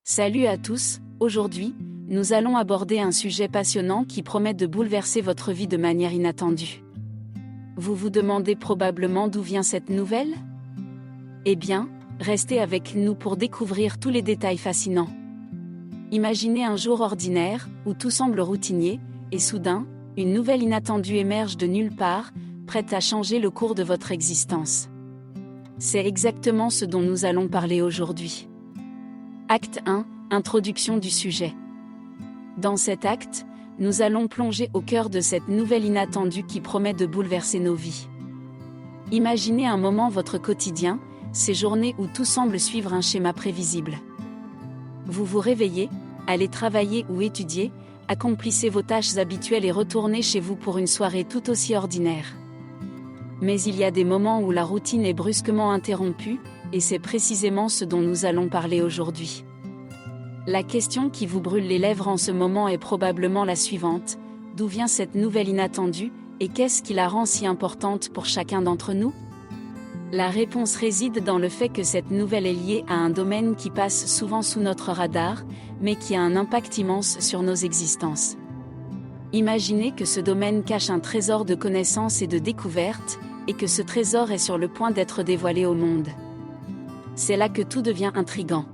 Salut à tous, aujourd'hui, nous allons aborder un sujet passionnant qui promet de bouleverser votre vie de manière inattendue. Vous vous demandez probablement d'où vient cette nouvelle? Eh bien, restez avec nous pour découvrir tous les détails fascinants. Imaginez un jour ordinaire, où tout semble routinier, et soudain, une nouvelle inattendue émerge de nulle part, prête à changer le cours de votre existence. C'est exactement ce dont nous allons parler aujourd'hui. Acte 1, introduction du sujet. Dans cet acte, nous allons plonger au cœur de cette nouvelle inattendue qui promet de bouleverser nos vies. Imaginez un moment votre quotidien, ces journées où tout semble suivre un schéma prévisible. Vous vous réveillez, allez travailler ou étudier, accomplissez vos tâches habituelles et retournez chez vous pour une soirée tout aussi ordinaire. Mais il y a des moments où la routine est brusquement interrompue, et c'est précisément ce dont nous allons parler aujourd'hui. La question qui vous brûle les lèvres en ce moment est probablement la suivante: d'où vient cette nouvelle inattendue, et qu'est-ce qui la rend si importante pour chacun d'entre nous? La réponse réside dans le fait que cette nouvelle est liée à un domaine qui passe souvent sous notre radar, mais qui a un impact immense sur nos existences. Imaginez que ce domaine cache un trésor de connaissances et de découvertes, et que ce trésor est sur le point d'être dévoilé au monde. C'est là que tout devient intrigant.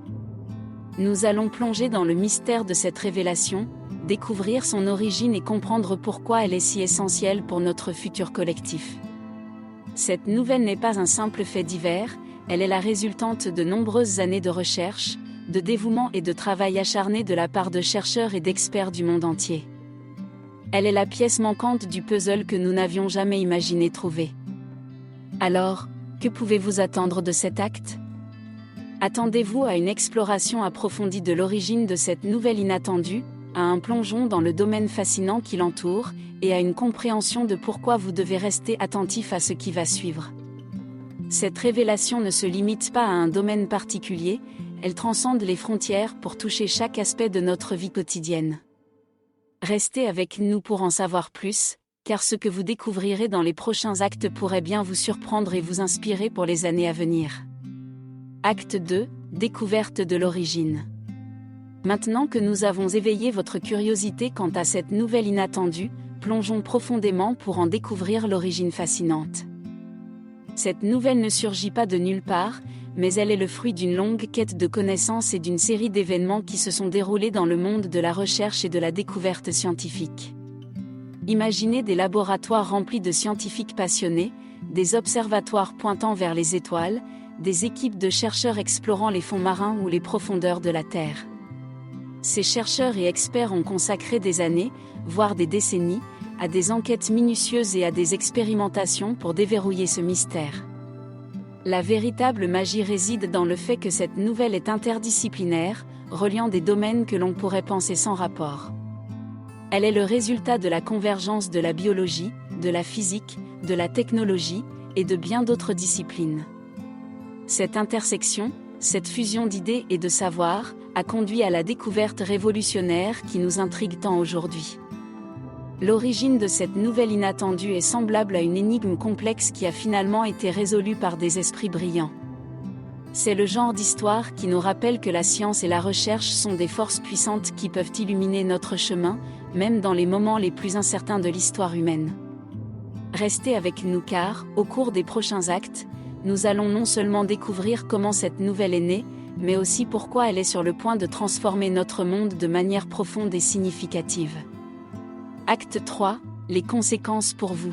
Nous allons plonger dans le mystère de cette révélation, découvrir son origine et comprendre pourquoi elle est si essentielle pour notre futur collectif. Cette nouvelle n'est pas un simple fait divers, elle est la résultante de nombreuses années de recherche, de dévouement et de travail acharné de la part de chercheurs et d'experts du monde entier. Elle est la pièce manquante du puzzle que nous n'avions jamais imaginé trouver. Alors, que pouvez-vous attendre de cet acte? Attendez-vous à une exploration approfondie de l'origine de cette nouvelle inattendue, à un plongeon dans le domaine fascinant qui l'entoure, et à une compréhension de pourquoi vous devez rester attentif à ce qui va suivre. Cette révélation ne se limite pas à un domaine particulier, elle transcende les frontières pour toucher chaque aspect de notre vie quotidienne. Restez avec nous pour en savoir plus, car ce que vous découvrirez dans les prochains actes pourrait bien vous surprendre et vous inspirer pour les années à venir. Acte 2, découverte de l'origine. Maintenant que nous avons éveillé votre curiosité quant à cette nouvelle inattendue, plongeons profondément pour en découvrir l'origine fascinante. Cette nouvelle ne surgit pas de nulle part, mais elle est le fruit d'une longue quête de connaissances et d'une série d'événements qui se sont déroulés dans le monde de la recherche et de la découverte scientifique. Imaginez des laboratoires remplis de scientifiques passionnés, des observatoires pointant vers les étoiles, des équipes de chercheurs explorant les fonds marins ou les profondeurs de la Terre. Ces chercheurs et experts ont consacré des années, voire des décennies, à des enquêtes minutieuses et à des expérimentations pour déverrouiller ce mystère. La véritable magie réside dans le fait que cette nouvelle est interdisciplinaire, reliant des domaines que l'on pourrait penser sans rapport. Elle est le résultat de la convergence de la biologie, de la physique, de la technologie, et de bien d'autres disciplines. Cette intersection, cette fusion d'idées et de savoirs, a conduit à la découverte révolutionnaire qui nous intrigue tant aujourd'hui. L'origine de cette nouvelle inattendue est semblable à une énigme complexe qui a finalement été résolue par des esprits brillants. C'est le genre d'histoire qui nous rappelle que la science et la recherche sont des forces puissantes qui peuvent illuminer notre chemin, même dans les moments les plus incertains de l'histoire humaine. Restez avec nous car, au cours des prochains actes, nous allons non seulement découvrir comment cette nouvelle est née, mais aussi pourquoi elle est sur le point de transformer notre monde de manière profonde et significative. Acte 3, les conséquences pour vous.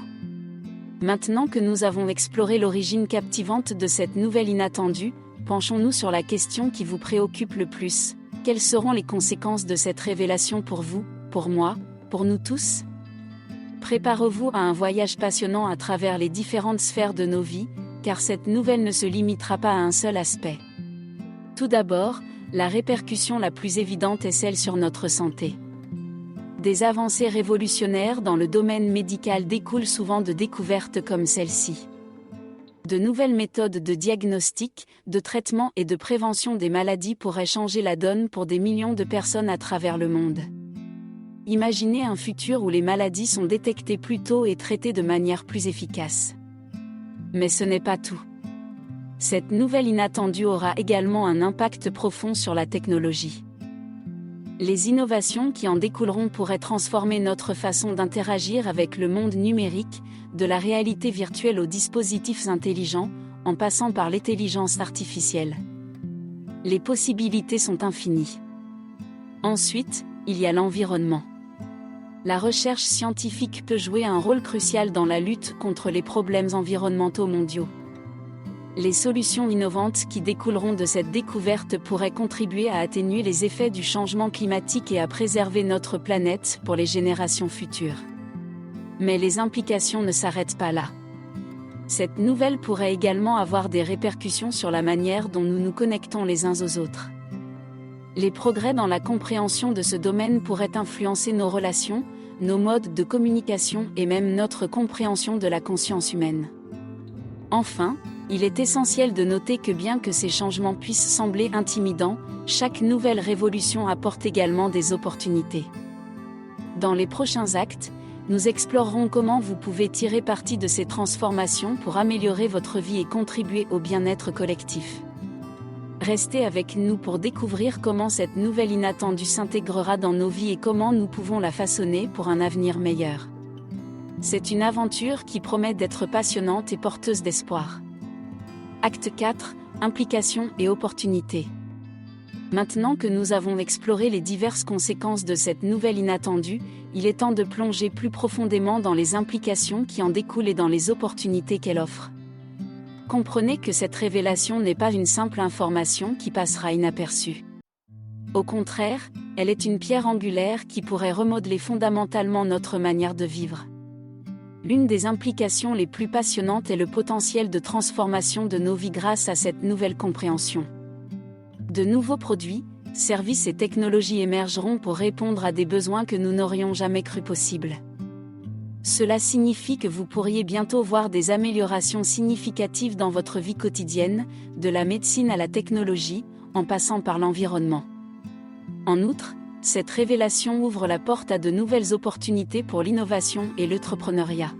Maintenant que nous avons exploré l'origine captivante de cette nouvelle inattendue, penchons-nous sur la question qui vous préoccupe le plus. Quelles seront les conséquences de cette révélation pour vous, pour moi, pour nous tous? Préparez-vous à un voyage passionnant à travers les différentes sphères de nos vies, car cette nouvelle ne se limitera pas à un seul aspect. Tout d'abord, la répercussion la plus évidente est celle sur notre santé. Des avancées révolutionnaires dans le domaine médical découlent souvent de découvertes comme celle-ci. De nouvelles méthodes de diagnostic, de traitement et de prévention des maladies pourraient changer la donne pour des millions de personnes à travers le monde. Imaginez un futur où les maladies sont détectées plus tôt et traitées de manière plus efficace. Mais ce n'est pas tout. Cette nouvelle inattendue aura également un impact profond sur la technologie. Les innovations qui en découleront pourraient transformer notre façon d'interagir avec le monde numérique, de la réalité virtuelle aux dispositifs intelligents, en passant par l'intelligence artificielle. Les possibilités sont infinies. Ensuite, il y a l'environnement. La recherche scientifique peut jouer un rôle crucial dans la lutte contre les problèmes environnementaux mondiaux. Les solutions innovantes qui découleront de cette découverte pourraient contribuer à atténuer les effets du changement climatique et à préserver notre planète pour les générations futures. Mais les implications ne s'arrêtent pas là. Cette nouvelle pourrait également avoir des répercussions sur la manière dont nous nous connectons les uns aux autres. Les progrès dans la compréhension de ce domaine pourraient influencer nos relations, nos modes de communication et même notre compréhension de la conscience humaine. Enfin, il est essentiel de noter que bien que ces changements puissent sembler intimidants, chaque nouvelle révolution apporte également des opportunités. Dans les prochains actes, nous explorerons comment vous pouvez tirer parti de ces transformations pour améliorer votre vie et contribuer au bien-être collectif. Restez avec nous pour découvrir comment cette nouvelle inattendue s'intégrera dans nos vies et comment nous pouvons la façonner pour un avenir meilleur. C'est une aventure qui promet d'être passionnante et porteuse d'espoir. Acte 4, implications et opportunités. Maintenant que nous avons exploré les diverses conséquences de cette nouvelle inattendue, il est temps de plonger plus profondément dans les implications qui en découlent et dans les opportunités qu'elle offre. Comprenez que cette révélation n'est pas une simple information qui passera inaperçue. Au contraire, elle est une pierre angulaire qui pourrait remodeler fondamentalement notre manière de vivre. L'une des implications les plus passionnantes est le potentiel de transformation de nos vies grâce à cette nouvelle compréhension. De nouveaux produits, services et technologies émergeront pour répondre à des besoins que nous n'aurions jamais cru possibles. Cela signifie que vous pourriez bientôt voir des améliorations significatives dans votre vie quotidienne, de la médecine à la technologie, en passant par l'environnement. En outre, cette révélation ouvre la porte à de nouvelles opportunités pour l'innovation et l'entrepreneuriat.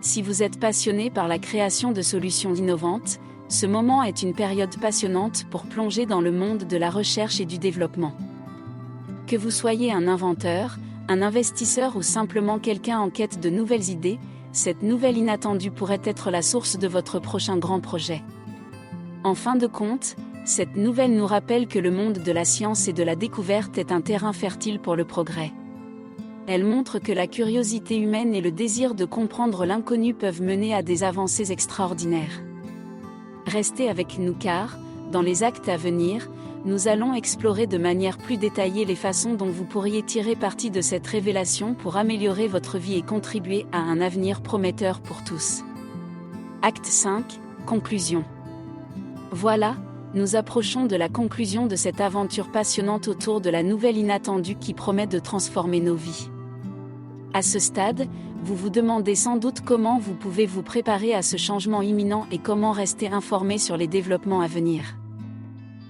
Si vous êtes passionné par la création de solutions innovantes, ce moment est une période passionnante pour plonger dans le monde de la recherche et du développement. Que vous soyez un inventeur, un investisseur ou simplement quelqu'un en quête de nouvelles idées, cette nouvelle inattendue pourrait être la source de votre prochain grand projet. En fin de compte, cette nouvelle nous rappelle que le monde de la science et de la découverte est un terrain fertile pour le progrès. Elle montre que la curiosité humaine et le désir de comprendre l'inconnu peuvent mener à des avancées extraordinaires. Restez avec nous car, dans les actes à venir, nous allons explorer de manière plus détaillée les façons dont vous pourriez tirer parti de cette révélation pour améliorer votre vie et contribuer à un avenir prometteur pour tous. Acte 5, conclusion. Voilà, nous approchons de la conclusion de cette aventure passionnante autour de la nouvelle inattendue qui promet de transformer nos vies. À ce stade, vous vous demandez sans doute comment vous pouvez vous préparer à ce changement imminent et comment rester informé sur les développements à venir.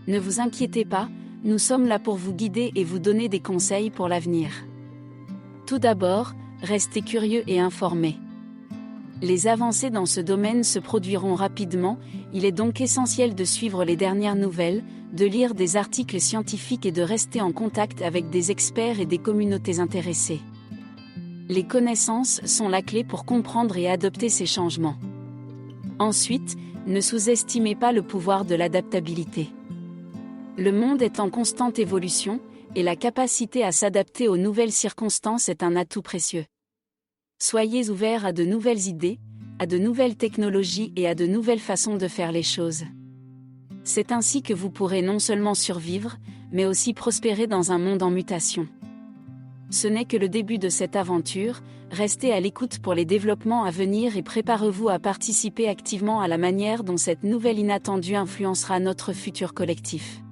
Ne vous inquiétez pas, nous sommes là pour vous guider et vous donner des conseils pour l'avenir. Tout d'abord, restez curieux et informés. Les avancées dans ce domaine se produiront rapidement, il est donc essentiel de suivre les dernières nouvelles, de lire des articles scientifiques et de rester en contact avec des experts et des communautés intéressées. Les connaissances sont la clé pour comprendre et adopter ces changements. Ensuite, ne sous-estimez pas le pouvoir de l'adaptabilité. Le monde est en constante évolution, et la capacité à s'adapter aux nouvelles circonstances est un atout précieux. Soyez ouverts à de nouvelles idées, à de nouvelles technologies et à de nouvelles façons de faire les choses. C'est ainsi que vous pourrez non seulement survivre, mais aussi prospérer dans un monde en mutation. Ce n'est que le début de cette aventure, restez à l'écoute pour les développements à venir et préparez-vous à participer activement à la manière dont cette nouvelle inattendue influencera notre futur collectif.